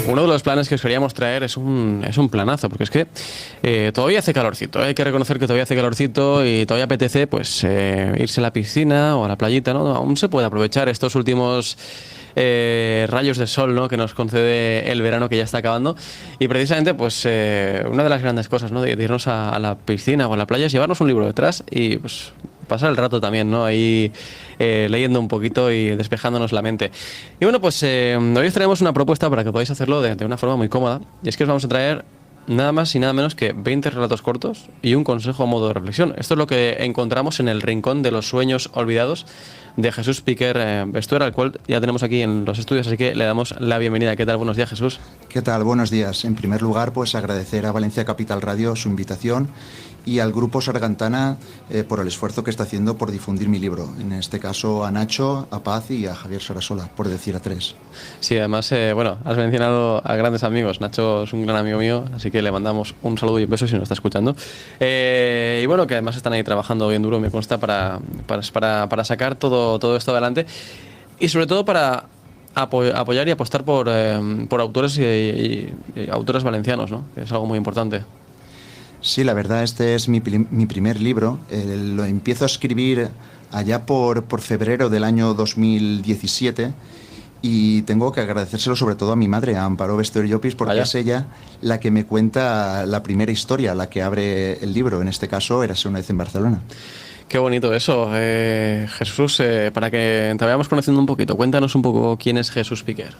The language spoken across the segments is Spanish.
uno de los planes que os queríamos traer es un planazo, porque es que todavía hace calorcito, hay que reconocer que todavía hace calorcito y todavía apetece pues irse a la piscina o a la playita, ¿no? Aún se puede aprovechar estos últimos rayos de sol, ¿no?, que nos concede el verano que ya está acabando, y precisamente pues una de las grandes cosas, ¿no?, de irnos a la piscina o a la playa es llevarnos un libro detrás y pues pasar el rato también, ¿no?, ahí leyendo un poquito y despejándonos la mente. Y bueno, pues hoy os traemos una propuesta para que podáis hacerlo de una forma muy cómoda, y es que os vamos a traer nada más y nada menos que 20 relatos cortos y un consejo a modo de reflexión. Esto es lo que encontramos en el Rincón de los Sueños Olvidados de Jesús Piquer Bestuera, al cual ya tenemos aquí en los estudios, así que le damos la bienvenida. ¿Qué tal? Buenos días, Jesús. ¿Qué tal? Buenos días. En primer lugar, pues agradecer a Valencia Capital Radio su invitación y al Grupo Sargantana por el esfuerzo que está haciendo por difundir mi libro. En este caso a Nacho, a Paz y a Javier Sarasola, por decir a tres. Sí, además, bueno, has mencionado a grandes amigos. Nacho es un gran amigo mío, así que le mandamos un saludo y un beso si nos está escuchando. Y bueno, que además están ahí trabajando bien duro, me consta, para sacar todo esto adelante. Y sobre todo para apoyar y apostar por autores y autores valencianos, ¿no?, que es algo muy importante. Sí, la verdad, este es mi primer libro. Lo empiezo a escribir allá por febrero del año 2017 y tengo que agradecérselo sobre todo a mi madre, a Amparo Bester Llopis, porque es ella la que me cuenta la primera historia, la que abre el libro. En este caso, Érase una vez en Barcelona. Qué bonito eso. Jesús, para que te vayamos conociendo un poquito, cuéntanos un poco quién es Jesús Piquer.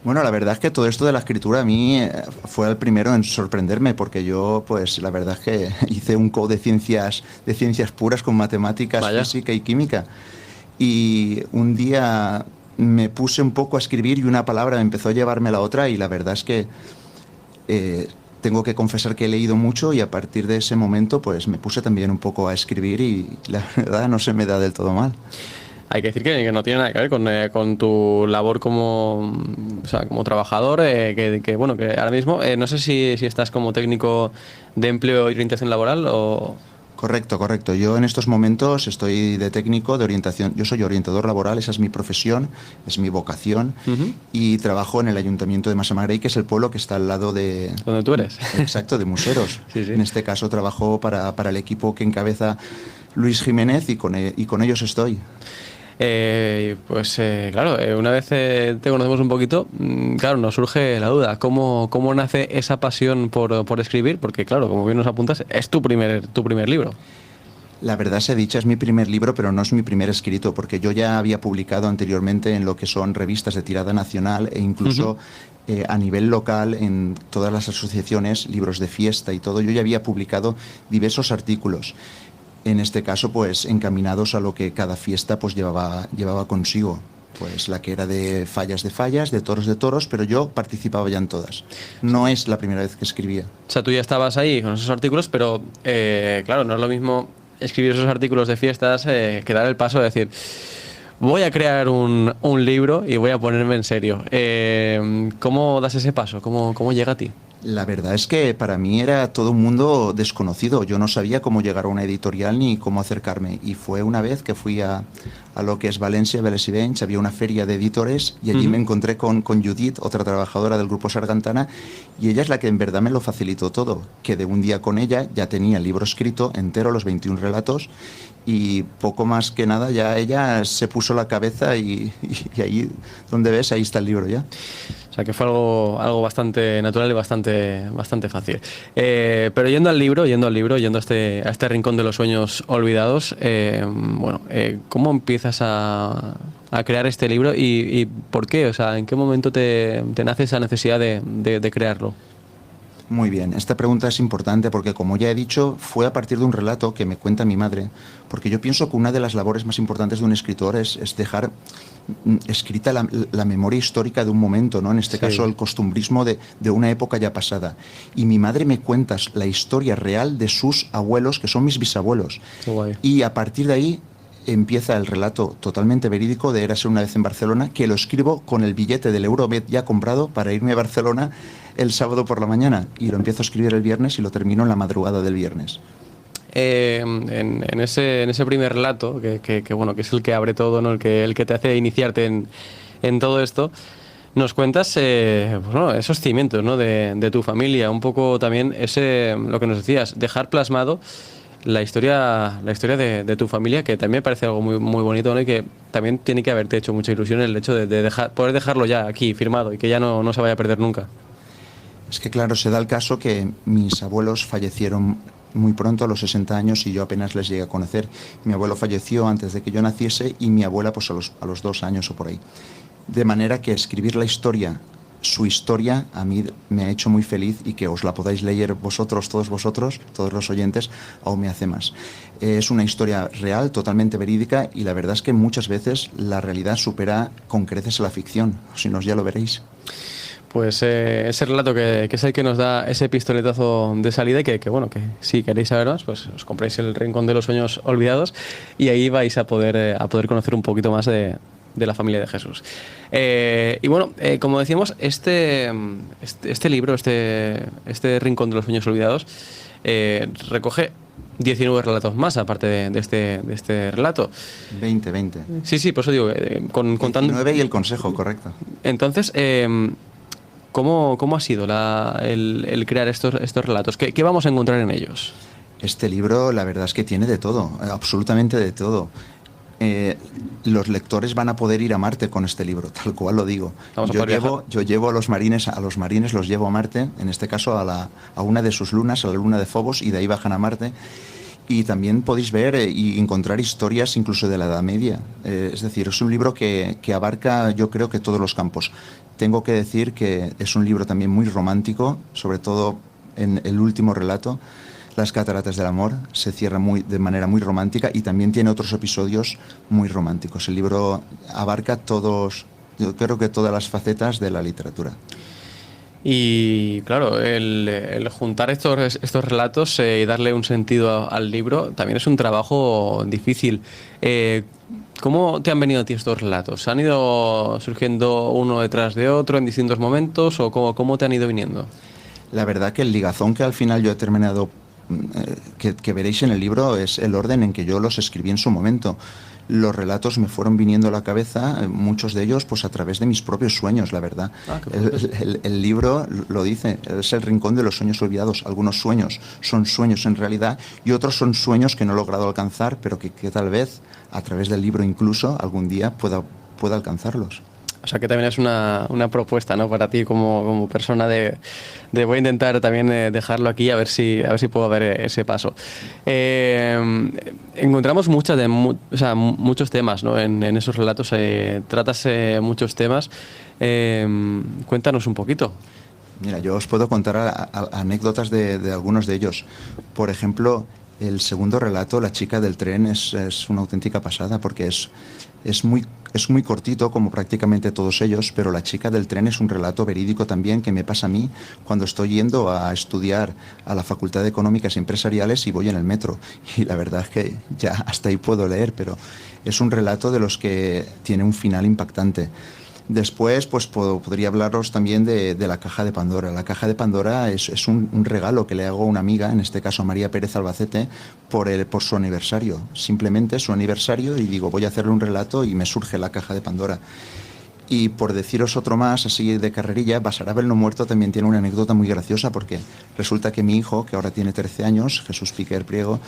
Bueno, la verdad es que todo esto de la escritura a mí fue el primero en sorprenderme, porque yo, pues, la verdad es que hice un co de ciencias puras con matemáticas, física y química. Y un día me puse un poco a escribir y una palabra empezó a llevarme a la otra, y la verdad es que tengo que confesar que he leído mucho, y a partir de ese momento pues me puse también un poco a escribir y la verdad no se me da del todo mal. Hay que decir que no tiene nada que ver con tu labor como trabajador, que bueno, que ahora mismo no sé si estás como técnico de empleo y orientación laboral o... Correcto. Yo en estos momentos estoy de técnico de orientación. Yo soy orientador laboral, esa es mi profesión, es mi vocación, y trabajo en el Ayuntamiento de Massamagrell, que es el pueblo que está al lado de... ¿Dónde tú eres? Exacto, de Museros. Sí. En este caso trabajo para el equipo que encabeza Luis Jiménez, y con ellos estoy. Claro, una vez te conocemos un poquito, claro, nos surge la duda, ¿cómo nace esa pasión por escribir? Porque claro, como bien nos apuntas, es tu primer libro. La verdad sea dicha, es mi primer libro, pero no es mi primer escrito, porque yo ya había publicado anteriormente en lo que son revistas de tirada nacional e incluso a nivel local en todas las asociaciones, libros de fiesta y todo. Yo ya había publicado diversos artículos. En este caso, pues encaminados a lo que cada fiesta pues llevaba consigo. Pues la que era de fallas, de toros, pero yo participaba ya en todas. No es la primera vez que escribía. O sea, tú ya estabas ahí con esos artículos, pero claro, no es lo mismo escribir esos artículos de fiestas que dar el paso de decir, voy a crear un libro y voy a ponerme en serio. ¿Cómo das ese paso? ¿Cómo llega a ti? La verdad es que para mí era todo un mundo desconocido. Yo no sabía cómo llegar a una editorial ni cómo acercarme. Y fue una vez que fui a lo que es Valencia, Vélez y Bench, había una feria de editores y allí me encontré con Judith, otra trabajadora del Grupo Sargantana, y ella es la que en verdad me lo facilitó todo. Quedé un día con ella, ya tenía el libro escrito entero, los 21 relatos, y poco más que nada ya ella se puso la cabeza y ahí donde ves, ahí está el libro ya. O sea que fue algo bastante natural y bastante fácil. Pero yendo al libro, yendo a este rincón de los sueños olvidados, ¿cómo empiezas a crear este libro y por qué? O sea, ¿en qué momento te nace esa necesidad de crearlo? Muy bien, esta pregunta es importante porque, como ya he dicho, fue a partir de un relato que me cuenta mi madre, porque yo pienso que una de las labores más importantes de un escritor es dejar escrita la memoria histórica de un momento, ¿no? En este caso, el costumbrismo de una época ya pasada. Y mi madre me cuenta la historia real de sus abuelos, que son mis bisabuelos. Qué guay. Y a partir de ahí empieza el relato totalmente verídico de Érase una vez en Barcelona, que lo escribo con el billete del Euromed ya comprado para irme a Barcelona el sábado por la mañana, y lo empiezo a escribir el viernes y lo termino en la madrugada del viernes. En ese primer relato, que es el que abre todo, ¿no? el que te hace iniciarte en todo esto, Nos cuentas pues, bueno, esos cimientos, ¿no? de tu familia, un poco también lo que nos decías, dejar plasmado la historia de tu familia, que también me parece algo muy, muy bonito, ¿no? Y que también tiene que haberte hecho mucha ilusión el hecho de poder dejarlo ya aquí firmado y que ya no se vaya a perder nunca. Es que claro, se da el caso que mis abuelos fallecieron muy pronto, a los 60 años, y yo apenas les llegué a conocer. Mi abuelo falleció antes de que yo naciese y mi abuela pues a los 2 años o por ahí. De manera que escribir la historia, su historia, a mí me ha hecho muy feliz, y que os la podáis leer vosotros, todos los oyentes, aún me hace más. Es una historia real, totalmente verídica, y la verdad es que muchas veces la realidad supera con creces a la ficción. Si no, ya lo veréis. Pues ese relato que es el que nos da ese pistoletazo de salida, y bueno, que si queréis saber más, pues os compráis El Rincón de los Sueños Olvidados y ahí vais a poder conocer un poquito más de la familia de Jesús. Y bueno, como decíamos, este libro, este Rincón de los Sueños Olvidados, recoge 19 relatos más, aparte de este relato. 20. Sí, por eso digo, contando... 19 y el consejo, correcto. Entonces, ¿cómo ha sido el crear estos relatos? ¿Qué vamos a encontrar en ellos? Este libro, la verdad es que tiene de todo, absolutamente de todo. Los lectores van a poder ir a Marte con este libro, tal cual lo digo. Yo llevo a los marines los llevo a Marte, en este caso a una de sus lunas, a la luna de Phobos, y de ahí bajan a Marte. Y también podéis ver y encontrar historias incluso de la Edad Media. Es decir, es un libro que abarca, yo creo, que todos los campos. Tengo que decir que es un libro también muy romántico, sobre todo en el último relato, Las Cataratas del Amor, se cierra de manera muy romántica, y también tiene otros episodios muy románticos. El libro abarca yo creo que todas las facetas de la literatura. Y claro, el juntar estos relatos y darle un sentido al libro también es un trabajo difícil. ¿Cómo te han venido a ti estos relatos? ¿Han ido surgiendo uno detrás de otro en distintos momentos, o cómo te han ido viniendo? La verdad que el ligazón que al final yo he terminado, que veréis en el libro, es el orden en que yo los escribí en su momento. Los relatos me fueron viniendo a la cabeza, muchos de ellos pues a través de mis propios sueños, la verdad. El libro lo dice, es el rincón de los sueños olvidados. Algunos sueños son sueños en realidad, y otros son sueños que no he logrado alcanzar, pero que tal vez a través del libro incluso algún día pueda alcanzarlos. O sea que también es una propuesta, ¿no?, para ti como persona de voy a intentar también dejarlo aquí, a ver si puedo dar ese paso. Encontramos muchos temas, ¿no?, en esos relatos. Tratas muchos temas. Cuéntanos un poquito. Mira, yo os puedo contar anécdotas de algunos de ellos. Por ejemplo, el segundo relato, La chica del tren, es una auténtica pasada, porque es muy cortito, como prácticamente todos ellos, pero La chica del tren es un relato verídico también, que me pasa a mí cuando estoy yendo a estudiar a la Facultad de Económicas y Empresariales y voy en el metro. Y la verdad es que ya hasta ahí puedo leer, pero es un relato de los que tiene un final impactante. Después, pues podría hablaros también de La caja de Pandora. La caja de Pandora es un regalo que le hago a una amiga, en este caso a María Pérez Albacete, por su aniversario. Simplemente su aniversario, y digo, voy a hacerle un relato, y me surge La caja de Pandora. Y por deciros otro más, así de carrerilla, Basarabel no muerto también tiene una anécdota muy graciosa, porque resulta que mi hijo, que ahora tiene 13 años, Jesús Piquer Priego,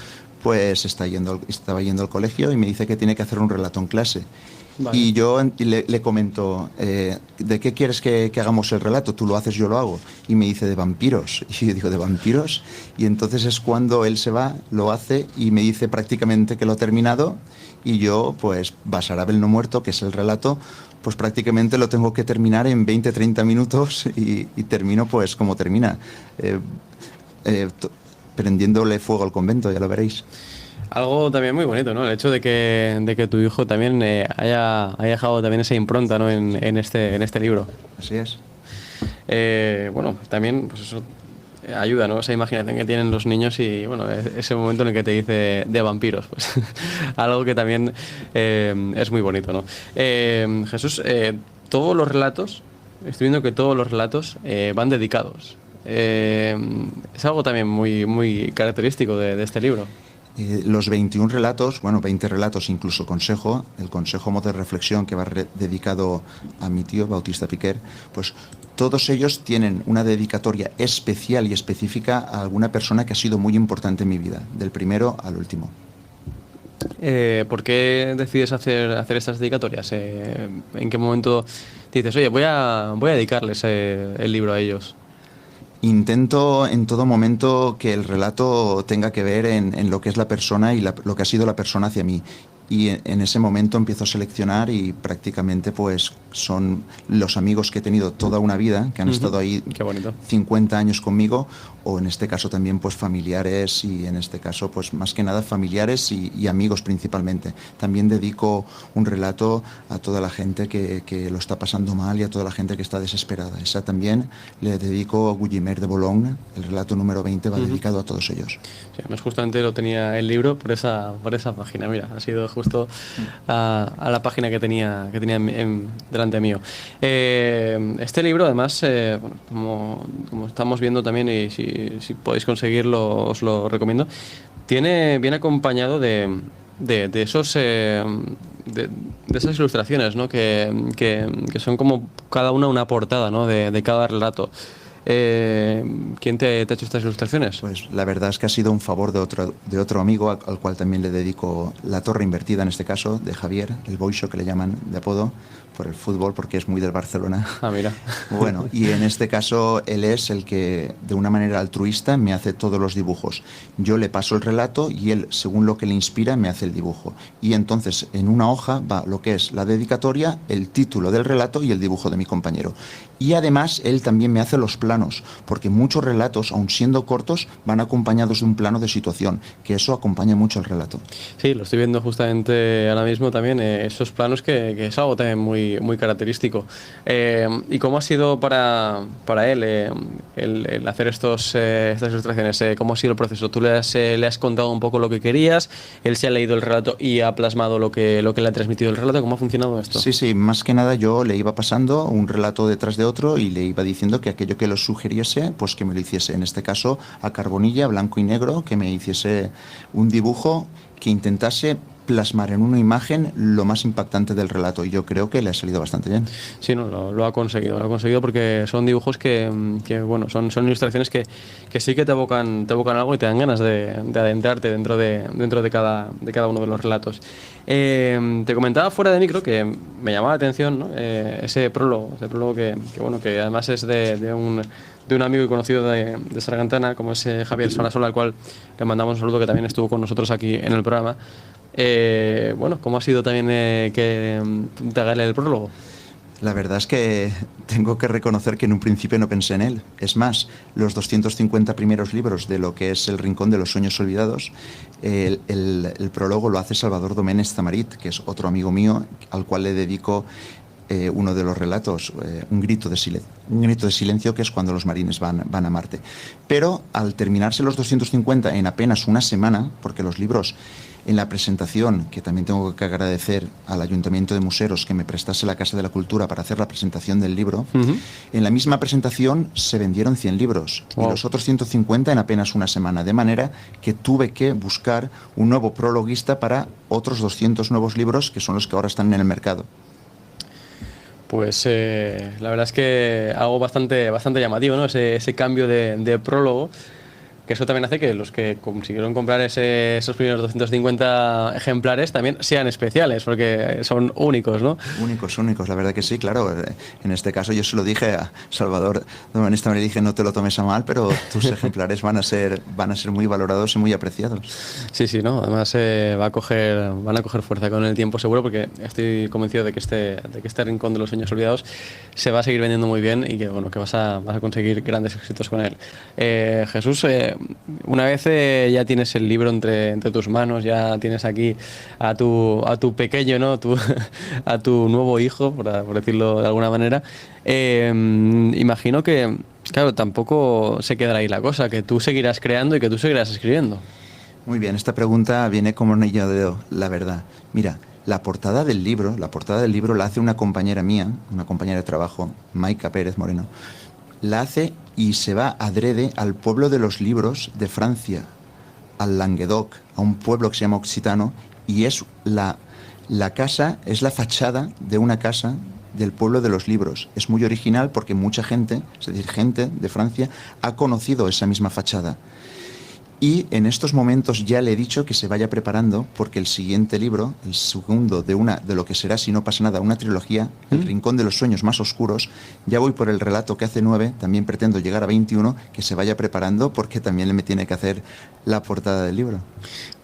pues estaba yendo al colegio y me dice que tiene que hacer un relato en clase. Vale. Y yo le comento, ¿de qué quieres que hagamos el relato? Tú lo haces, yo lo hago. Y me dice, de vampiros. Y yo digo, ¿de vampiros? Y entonces es cuando él se va, lo hace, y me dice prácticamente que lo ha terminado. Y yo, pues, Basarabel no muerto, que es el relato, pues prácticamente lo tengo que terminar en 20-30 minutos, y termino pues como termina, prendiéndole fuego al convento, ya lo veréis. Algo también muy bonito, ¿no? El hecho de que tu hijo también haya dejado también esa impronta, ¿no?, en este libro. Así es. Bueno, también pues eso ayuda, ¿no?, esa imaginación que tienen los niños, y bueno, ese momento en el que te dice de vampiros, pues algo que también es muy bonito, ¿no? Jesús, todos los relatos, estoy viendo que todos los relatos van dedicados. Es algo también muy, muy característico de este libro. Los 21 relatos, bueno, 20 relatos, incluso consejo, el consejo modo de reflexión que va dedicado a mi tío, Bautista Piquer, pues todos ellos tienen una dedicatoria especial y específica a alguna persona que ha sido muy importante en mi vida, del primero al último. ¿Por qué decides hacer estas dedicatorias? ¿En qué momento dices, oye, voy a dedicarles el libro a ellos? Intento en todo momento que el relato tenga que ver en lo que es la persona y lo que ha sido la persona hacia mí. Y en ese momento empiezo a seleccionar y prácticamente pues son los amigos que he tenido toda una vida, que han estado ahí 50 años conmigo, o en este caso también pues familiares, y en este caso pues más que nada familiares y amigos principalmente. También dedico un relato a toda la gente que lo está pasando mal y a toda la gente que está desesperada. Esa también le dedico a Gulliver de Boulogne, el relato número 20 va dedicado a todos ellos. Sí, además justamente lo tenía el libro por esa página, mira, ha sido justo a la página que tenía delante mío. Este libro, además, bueno, como estamos viendo también, y si podéis conseguirlo, os lo recomiendo, viene acompañado de esos de esas ilustraciones, ¿no? que son como cada una portada, ¿no? de cada relato. ¿Quién te ha hecho estas ilustraciones? Pues la verdad es que ha sido un favor de otro amigo al cual también le dedico La Torre Invertida, en este caso, de Javier, el Boixo, que le llaman de apodo por el fútbol, porque es muy del Barcelona. Ah, mira. Bueno, y en este caso él es el que de una manera altruista me hace todos los dibujos. Yo le paso el relato y él, según lo que le inspira, me hace el dibujo. Y entonces en una hoja va lo que es la dedicatoria, el título del relato y el dibujo de mi compañero. Y además él también me hace los planos, porque muchos relatos, aun siendo cortos, van acompañados de un plano de situación, que eso acompaña mucho el relato. Sí, lo estoy viendo justamente ahora mismo también, esos planos que es algo también muy característico. ¿Y cómo ha sido para él el hacer estas ilustraciones? ¿Cómo ha sido el proceso? ¿Tú le has contado un poco lo que querías? ¿Él se ha leído el relato y ha plasmado lo que le ha transmitido el relato? ¿Cómo ha funcionado esto? Sí, más que nada yo le iba pasando un relato detrás de otro y le iba diciendo que aquello que lo sugiriese, pues que me lo hiciese. En este caso, a carbonilla, blanco y negro, que me hiciese un dibujo que intentase plasmar en una imagen lo más impactante del relato, y yo creo que le ha salido bastante bien. Sí, no, lo ha conseguido porque son dibujos que bueno, son ilustraciones que sí que te evocan algo y te dan ganas de adentrarte dentro de cada uno de los relatos. Te comentaba fuera de micro que me llamaba la atención, ¿no? ese prólogo que bueno, que además es de un amigo y conocido de Sargantana, como es Javier Solasola, al cual le mandamos un saludo, que también estuvo con nosotros aquí en el programa. Bueno, ¿cómo ha sido también que te haga el prólogo? La verdad es que tengo que reconocer que en un principio no pensé en él. Es más, los 250 primeros libros de lo que es El Rincón de los Sueños Olvidados, el prólogo lo hace Salvador Doménez Tamarit, que es otro amigo mío, al cual le dedico uno de los relatos, un grito de silencio, que es cuando los marines van a Marte. Pero al terminarse los 250 en apenas una semana, porque los libros, en la presentación, que también tengo que agradecer al Ayuntamiento de Museros que me prestase la Casa de la Cultura para hacer la presentación del libro, en la misma presentación se vendieron 100 libros, y los otros 150 en apenas una semana, de manera que tuve que buscar un nuevo prologuista para otros 200 nuevos libros, que son los que ahora están en el mercado. Pues la verdad es que algo bastante llamativo, ¿no? Ese cambio de prólogo, que eso también hace que los que consiguieron comprar esos primeros 250 ejemplares también sean especiales, porque son únicos, ¿no? Únicos, la verdad que sí, claro. En este caso yo se lo dije a Salvador, de esta manera le dije, no te lo tomes a mal, pero tus ejemplares van a ser muy valorados y muy apreciados. Sí, ¿no? Además van a coger fuerza con el tiempo seguro, porque estoy convencido de que este Rincón de los Sueños Olvidados se va a seguir vendiendo muy bien, y que bueno, que vas a conseguir grandes éxitos con él. Jesús, una vez ya tienes el libro entre tus manos, ya tienes aquí a tu pequeño, ¿no? A tu nuevo hijo, por decirlo de alguna manera, imagino que, claro, tampoco se quedará ahí la cosa, que tú seguirás creando y que tú seguirás escribiendo. Muy bien, esta pregunta viene como un anillo de dedo, la verdad. Mira, la portada del libro la hace una compañera mía, una compañera de trabajo, Maika Pérez Moreno. La hace y se va adrede al pueblo de los libros de Francia, al Languedoc, a un pueblo que se llama Occitano, y es la casa, es la fachada de una casa del pueblo de los libros. Es muy original porque mucha gente, es decir, gente de Francia, ha conocido esa misma fachada. Y en estos momentos ya le he dicho que se vaya preparando porque el siguiente libro, el segundo de lo que será, si no pasa nada, una trilogía, El Rincón de los Sueños Más Oscuros, ya voy por el relato que hace 9, también pretendo llegar a 21, que se vaya preparando porque también me tiene que hacer la portada del libro.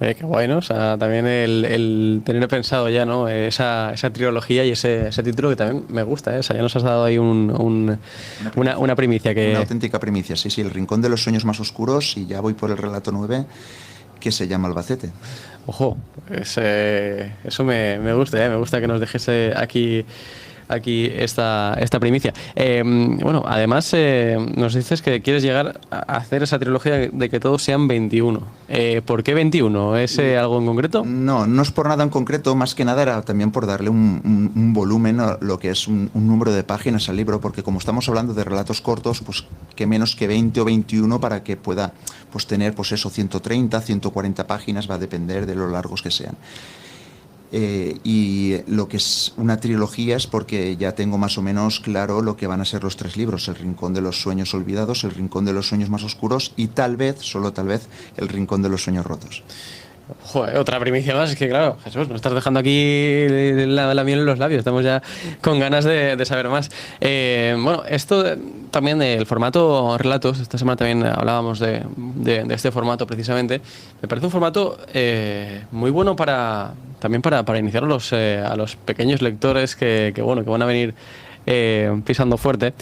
Qué guay, ¿no? O sea, también el tener pensado ya, ¿no? Esa trilogía y ese título que también me gusta, ¿eh? O sea, ya nos has dado ahí una primicia que... Una auténtica primicia, sí, El Rincón de los Sueños Más Oscuros, y ya voy por el relato 9, que se llama Albacete. Ojo, eso me gusta, ¿eh? Me gusta que nos dejes aquí esta primicia. Bueno, además nos dices que quieres llegar a hacer esa trilogía de que todos sean 21. ¿Por qué 21? ¿Es algo en concreto? No, no es por nada en concreto, más que nada era también por darle un volumen a lo que es un número de páginas al libro, porque como estamos hablando de relatos cortos, pues que menos que 20 o 21 para que pueda pues tener pues eso, 130, 140 páginas, va a depender de lo largos que sean. Y lo que es una trilogía es porque ya tengo más o menos claro lo que van a ser los 3 libros: El Rincón de los Sueños Olvidados, El Rincón de los Sueños Más Oscuros y tal vez, solo tal vez, El Rincón de los Sueños Rotos. Joder, otra primicia más. Es que claro, Jesús, nos estás dejando aquí la miel en los labios. Estamos ya con ganas de saber más. Bueno, esto también del formato relatos. Esta semana también hablábamos de este formato precisamente. Me parece un formato muy bueno también para iniciar a los pequeños lectores que van a venir pisando fuerte,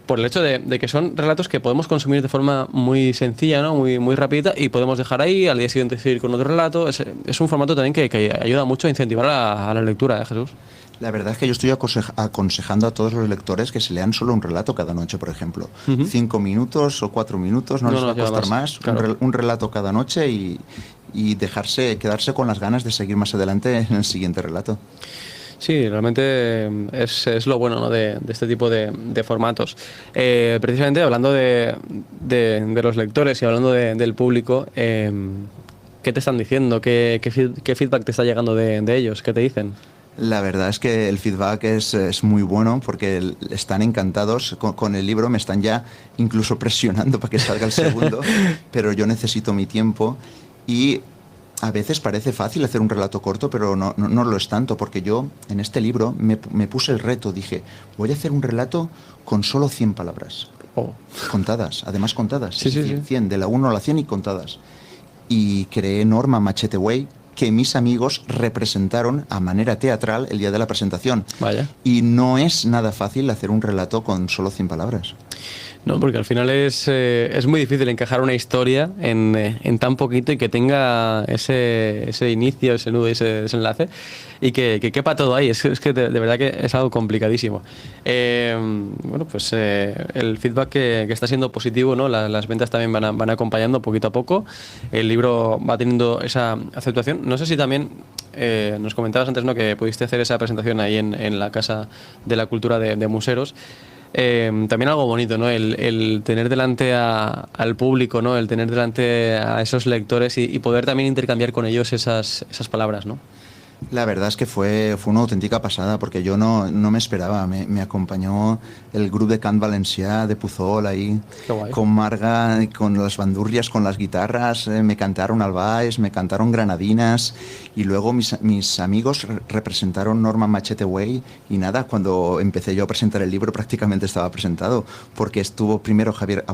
por el hecho de que son relatos que podemos consumir de forma muy sencilla, ¿no? Muy rápida, y podemos dejar ahí, al día siguiente seguir con otro relato. Es un formato también que ayuda mucho a incentivar a la lectura, Jesús. La verdad es que yo estoy aconsejando a todos los lectores que se lean solo un relato cada noche, por ejemplo. 5 minutos o 4 minutos, no les va a costar más. Claro. Un relato cada noche y quedarse con las ganas de seguir más adelante en el siguiente relato. Sí, realmente es lo bueno, ¿no? de este tipo de formatos. Precisamente hablando de los lectores y hablando del público, ¿qué te están diciendo? ¿Qué feedback te está llegando de ellos? ¿Qué te dicen? La verdad es que el feedback es muy bueno porque están encantados con el libro, me están ya incluso presionando para que salga el segundo, pero yo necesito mi tiempo. Y a veces parece fácil hacer un relato corto, pero no lo es tanto, porque yo en este libro me puse el reto, dije, voy a hacer un relato con solo 100 palabras. Contadas, además contadas. Sí, sí, 100, de la 1 a la 100 y contadas. Y creé Norma Machete Way, que mis amigos representaron a manera teatral el día de la presentación. Vaya. Y no es nada fácil hacer un relato con solo 100 palabras. No, porque al final es muy difícil encajar una historia en tan poquito y que tenga ese inicio, ese nudo y ese desenlace, y que quepa todo ahí. Es que de verdad que es algo complicadísimo. Bueno, pues el feedback que está siendo positivo, ¿no? Las ventas también van acompañando poquito a poco. El libro va teniendo esa aceptación. No sé si también nos comentabas antes, ¿no?, que pudiste hacer esa presentación ahí en la Casa de la Cultura de Museros. También algo bonito, ¿no? El tener delante al público, ¿no? El tener delante a esos lectores y poder también intercambiar con ellos esas palabras, ¿no? La verdad es que fue una auténtica pasada, porque yo no me esperaba. Me acompañó el grupo de Cant Valencià de Puzol ahí, con Marga, con las bandurrias, con las guitarras, me cantaron albaes, me cantaron granadinas, y luego mis amigos representaron Norma Machete Way, y nada, cuando empecé yo a presentar el libro prácticamente estaba presentado, porque estuvo primero Javier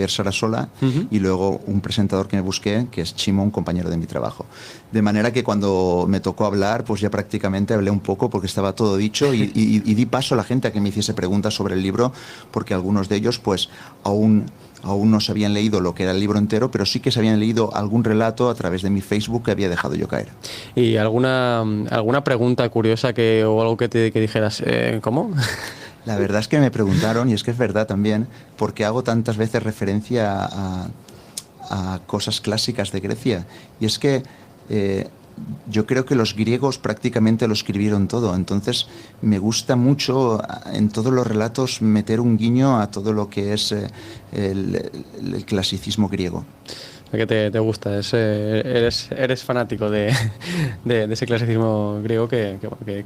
Sarasola, y luego un presentador que me busqué, que es Chimo, un compañero de mi trabajo. De manera que cuando me tocó hablar, pues ya prácticamente hablé un poco porque estaba todo dicho, y di paso a la gente a que me hiciese preguntas sobre el libro, porque algunos de ellos pues aún no se habían leído lo que era el libro entero, pero sí que se habían leído algún relato a través de mi Facebook que había dejado yo caer. ¿Y alguna pregunta curiosa o algo que dijeras, ¿cómo? La verdad es que me preguntaron, y es que es verdad también, por qué hago tantas veces referencia a cosas clásicas de Grecia. Y es que yo creo que los griegos prácticamente lo escribieron todo, entonces me gusta mucho en todos los relatos meter un guiño a todo lo que es el clasicismo griego. que te gusta, eres fanático de ese clasicismo griego que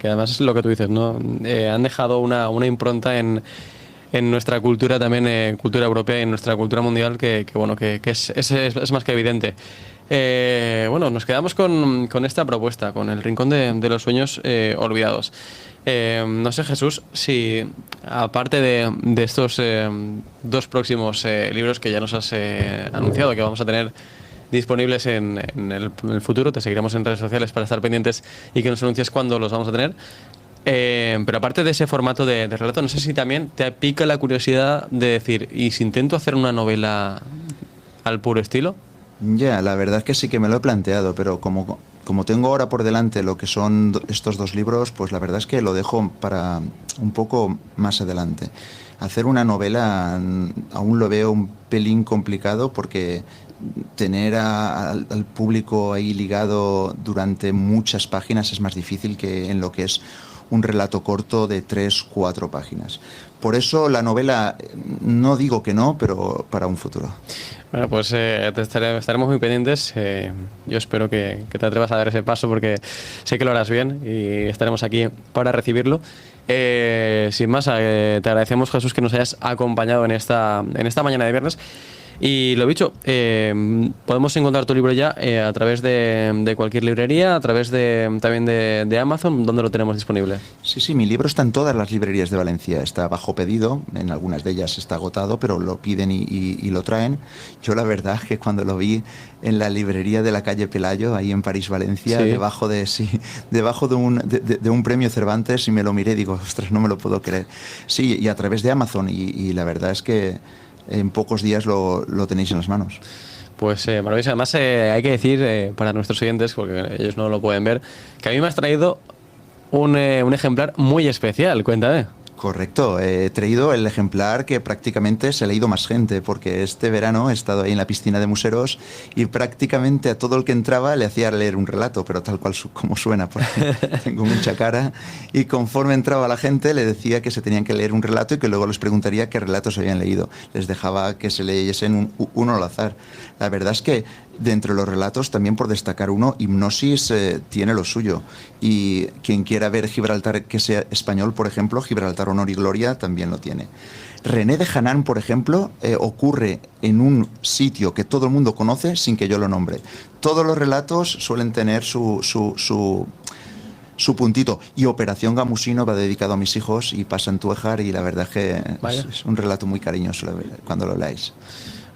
además es lo que tú dices, ¿no? Han dejado una impronta en nuestra cultura también, cultura europea y en nuestra cultura mundial que es más que evidente. Bueno, nos quedamos con esta propuesta, con el Rincón de los Sueños Olvidados. No sé, Jesús, si aparte de estos dos próximos libros que ya nos has anunciado que vamos a tener disponibles en el futuro, te seguiremos en redes sociales para estar pendientes y que nos anuncies cuándo los vamos a tener. Pero aparte de ese formato de relato, no sé si también te pica la curiosidad de decir, ¿y si intento hacer una novela al puro estilo? Ya, la verdad es que sí que me lo he planteado, pero como tengo ahora por delante lo que son estos dos libros, pues la verdad es que lo dejo para un poco más adelante. Hacer una novela aún lo veo un pelín complicado porque tener al público ahí ligado durante muchas páginas es más difícil que en lo que es un relato corto de 3-4 páginas. Por eso la novela, no digo que no, pero para un futuro. Bueno, pues estaremos muy pendientes. Yo espero que te atrevas a dar ese paso porque sé que lo harás bien y estaremos aquí para recibirlo. Sin más, te agradecemos, Jesús, que nos hayas acompañado en esta mañana de viernes. Y lo dicho, podemos encontrar tu libro ya a través de cualquier librería, a través también de Amazon. ¿Dónde lo tenemos disponible? Sí, mi libro está en todas las librerías de Valencia. Está bajo pedido, en algunas de ellas está agotado, pero lo piden y lo traen. Yo la verdad que cuando lo vi en la librería de la calle Pelayo, ahí en París, Valencia, sí, debajo de un premio Cervantes, y me lo miré y digo, ostras, no me lo puedo creer. Sí, y a través de Amazon, y la verdad es que en pocos días lo tenéis en las manos. Pues maravilloso. Además hay que decir para nuestros oyentes, porque ellos no lo pueden ver, que a mí me has traído un ejemplar muy especial. Cuéntame. Correcto, he traído el ejemplar que prácticamente se ha leído más gente, porque este verano he estado ahí en la piscina de Museros y prácticamente a todo el que entraba le hacía leer un relato, pero tal cual como suena, porque tengo mucha cara, y conforme entraba la gente le decía que se tenían que leer un relato y que luego les preguntaría qué relatos habían leído. Les dejaba que se leyesen uno al azar. La verdad es que de entre los relatos, también por destacar uno, Hipnosis tiene lo suyo. Y quien quiera ver Gibraltar que sea español, por ejemplo, Gibraltar Honor y Gloria también lo tiene. René de Hanán, por ejemplo, ocurre en un sitio que todo el mundo conoce sin que yo lo nombre. Todos los relatos suelen tener su puntito. Y Operación Gamusino va dedicado a mis hijos y pasa en Tuejar, y la verdad es que es un relato muy cariñoso cuando lo leáis.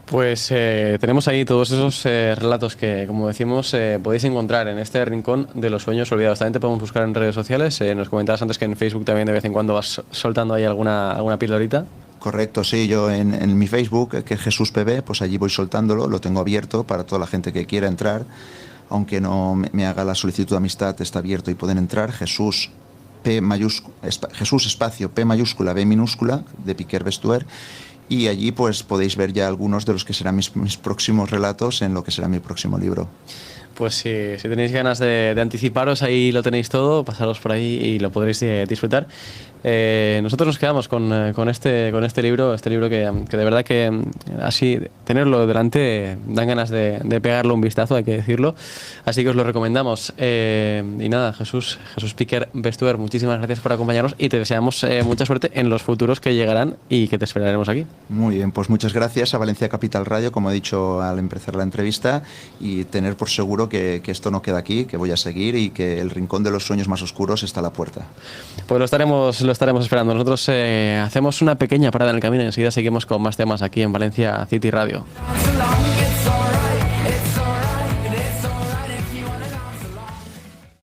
Pues tenemos ahí todos esos relatos que, como decimos, podéis encontrar en este Rincón de los Sueños Olvidados. También te podemos buscar en redes sociales. Nos comentabas antes que en Facebook también de vez en cuando vas soltando ahí alguna pildorita. Correcto, sí, yo en mi Facebook, que es Jesús PB, pues allí voy soltándolo, lo tengo abierto para toda la gente que quiera entrar, aunque no me haga la solicitud de amistad, está abierto y pueden entrar. Jesús espacio P mayúscula B minúscula de Piquer Bestuer. Y allí pues podéis ver ya algunos de los que serán mis próximos relatos en lo que será mi próximo libro. Pues si tenéis ganas de anticiparos, ahí lo tenéis todo, pasaros por ahí y lo podréis disfrutar. Nosotros nos quedamos con este libro que de verdad que así tenerlo delante dan ganas de pegarle un vistazo, hay que decirlo. Así que os lo recomendamos. Y nada, Jesús Piquer Bestuer, muchísimas gracias por acompañarnos y te deseamos mucha suerte en los futuros que llegarán y que te esperaremos aquí. Muy bien, pues muchas gracias a Valencia Capital Radio, como he dicho al empezar la entrevista, y tener por seguro que esto no queda aquí, que voy a seguir y que el Rincón de los Sueños Más Oscuros está a la puerta. Pues lo estaremos esperando. Nosotros hacemos una pequeña parada en el camino y enseguida seguimos con más temas aquí en Valencia City Radio.